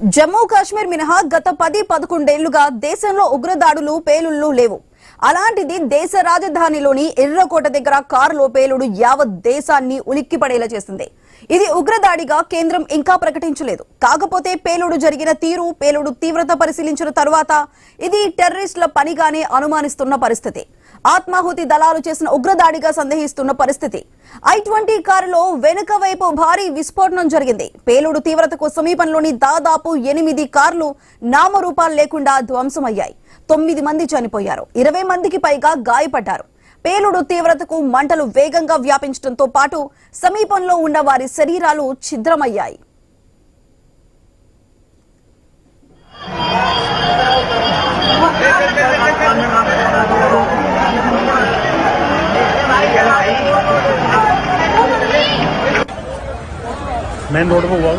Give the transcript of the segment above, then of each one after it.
జమ్మూ కాశ్మీర్ మినహా గత 10-11 ఏళ్లుగా దేశంలో ఉగ్రదాడులు పేలుళ్లు లేవు. అలాంటిది దేశ రాజధానిలోని ఎర్రకోట దగ్గర కారులో పేలుడు యావత్ దేశాన్ని ఉలిక్కిపడేలా చేసింది. ఇది ఉగ్రదాడిగా కేంద్రం ఇంకా ప్రకటించలేదు. కాకపోతే పేలుడు జరిగిన తీరు, పేలుడు తీవ్రత పరిశీలించిన తర్వాత ఇది టెర్రరిస్టుల పనిగానే అనుమానిస్తున్న పరిస్థితి. ఆత్మాహుతి దళాలు చేసిన ఉగ్రదాడిగా సందేహిస్తున్న పరిస్థితి. I-20 కారులో వెనుక వైపు భారీ విస్ఫోటనం జరిగింది. పేలుడు తీవ్రతకు సమీపంలోని దాదాపు 8 కార్లు నామరూపాలు లేకుండా ధ్వంసమయ్యాయి. 9 మంది చనిపోయారు, 20 మందికి పైగా గాయపడ్డారు. పేలుడు తీవ్రతకు మంటలు వేగంగా వ్యాపించడంతో పాటు సమీపంలో ఉన్న వారి శరీరాలు ఛిద్రమయ్యాయి. मेन रोड पे हुआ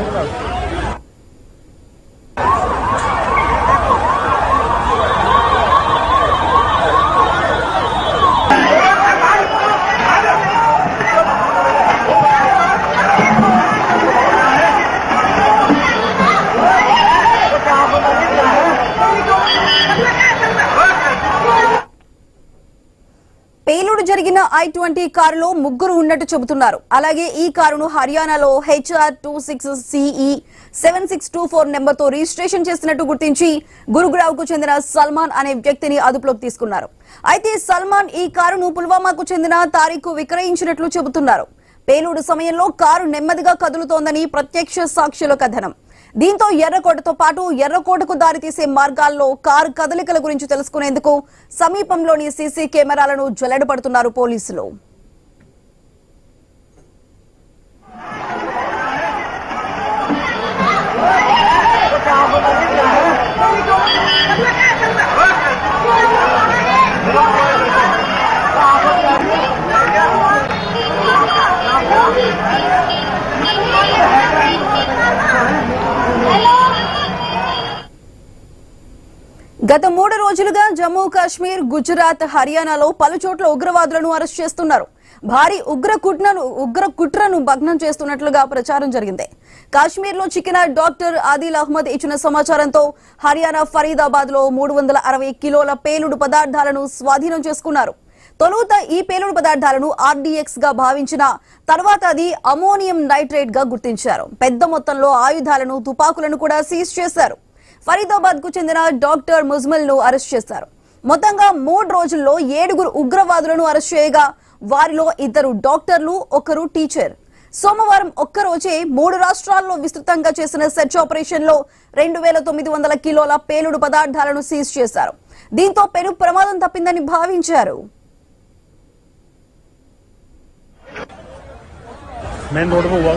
పేలుడు జరిగిన I-20 కారులో ముగ్గురు ఉన్నట్టు చెబుతున్నారు. అలాగే ఈ కారును హర్యానాలో HR26CE 7624 నెంబర్తో రిజిస్ట్రేషన్ చేసినట్టు గుర్తించి గురుగ్రావ్కు చెందిన సల్మాన్ అనే వ్యక్తిని అదుపులోకి తీసుకున్నారు. అయితే సల్మాన్ ఈ కారును పుల్వామాకు చెందిన తారీఖు విక్రయించినట్లు చెబుతున్నారు. పేలుడు సమయంలో కారు నెమ్మదిగా కదులుతోందని ప్రత్యక్ష సాక్షుల కథనం. దీంతో ఎర్రకోటతో పాటు ఎర్రకోటకు దారితీసే మార్గాల్లో కారు కదలికల గురించి తెలుసుకునేందుకు సమీపంలోని సీసీ కెమెరాలను జల్లెడపడుతున్నారు పోలీసులు. గత 3 రోజులుగా జమ్మూ కాశ్మీర్, గుజరాత్, హర్యానాలో పలుచోట్ల ఉగ్రవాదులను అరెస్ట్ చేస్తున్నారు. భారీ ఉగ్ర కుట్రను భగ్నం చేస్తున్నట్లుగా ప్రచారం జరిగింది. కాశ్మీర్ లో చిక్కిన డాక్టర్ ఆదిల్ అహ్మద్ ఇచ్చిన సమాచారంతో హర్యానా ఫరీదాబాద్ లో 360 కిలోల పేలుడు పదార్థాలను స్వాధీనం చేసుకున్నారు. తొలుత ఈ పేలుడు పదార్థాలను RDX గా భావించిన తర్వాత అది అమోనియం నైట్రేట్ గా గుర్తించారు. పెద్ద మొత్తంలో ఆయుధాలను, తుపాకులను కూడా సీజ్ చేశారు. ఫరీదాబాద్ కు చెందిన డాక్టర్ ముజ్మల్ ను అరెస్ట్ చేశారు. మొత్తంగా 3 రోజుల్లో 7 ఉగ్రవాదులను అరెస్ట్ చేయగా వారిలో 2 డాక్టర్లు, 1 టీచర్. సోమవారం ఒక్కరోజే 3 రాష్ట్రాల్లో విస్తృతంగా చేసిన సెర్చ్ ఆపరేషన్ లో 2900 కిలోల పేలుడు పదార్థాలను సీజ్ చేశారు. దీంతో పెను ప్రమాదం తప్పిందని భావించారు. मेन रोड पे हुआ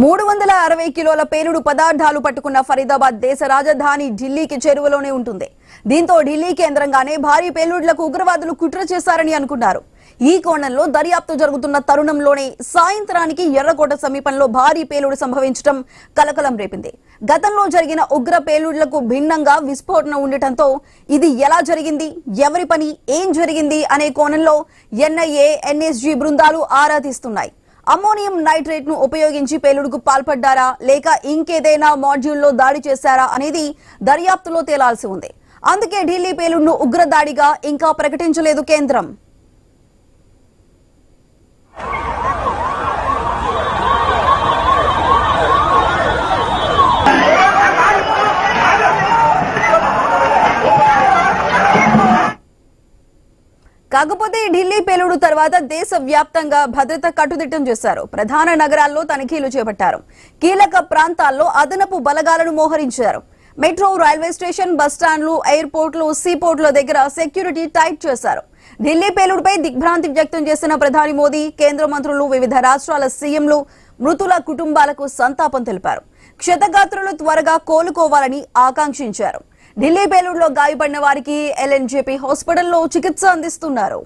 360 కిలోల పేలుడు పదార్థాలు పట్టుకున్న ఫరీదాబాద్ దేశ రాజధాని ఢిల్లీకి చేరువలోనే ఉంటుంది. దీంతో ఢిల్లీ కేంద్రంగానే భారీ పేలుడులకు ఉగ్రవాదులు కుట్ర చేశారని అనుకున్నారు. ఈ కోణంలో దర్యాప్తు జరుగుతున్న తరుణంలోనే సాయంత్రానికి ఎర్రకోట సమీపంలో భారీ పేలుడు సంభవించడం కలకలం రేపింది. గతంలో జరిగిన ఉగ్ర పేలుడులకు భిన్నంగా విస్ఫోటనం ఉండటంతో ఇది ఎలా జరిగింది, ఎవరి పని, ఏం జరిగింది అనే కోణంలో NIA, NSG బృందాలు ఆరా తీస్తున్నాయి. అమోనియం నైట్రేట్ ను ఉపయోగించి పేలుడుకు పాల్పడ్డారా లేక ఇంకేదైనా మాడ్యూల్లో దాడి చేశారా అనేది దర్యాప్తులో తేలాల్సి ఉంది. అందుకే ఢిల్లీ పేలుడును ఉగ్రదాడిగా ఇంకా ప్రకటించలేదు కేంద్రం. కాకపోతే ఢిల్లీ పేలుడు తర్వాత దేశవ్యాప్తంగా భద్రత కట్టుదిట్టం చేశారు. ప్రధాన నగరాల్లో తనిఖీలు చేపట్టారు. కీలక ప్రాంతాల్లో అదనపు బలగాలను మోహరించారు. మెట్రో, రైల్వే స్టేషన్, బస్టాండ్లు, ఎయిర్పోర్ట్లు, సీపోర్ట్ల దగ్గర సెక్యూరిటీ టైట్ చేశారు. ఢిల్లీ పేలుడుపై దిగ్భ్రాంతి వ్యక్తం చేసిన ప్రధాని మోదీ, కేంద్ర మంత్రులు, వివిధ రాష్ట్రాల సీఎంలు మృతుల కుటుంబాలకు సంతాపం తెలిపారు. క్షతగాత్రులు త్వరగా కోలుకోవాలని ఆకాంక్షించారు. ఢిల్లీ పేలుడులో గాయపడిన వారికి LNJP హాస్పిటల్లో చికిత్స అందిస్తున్నారు.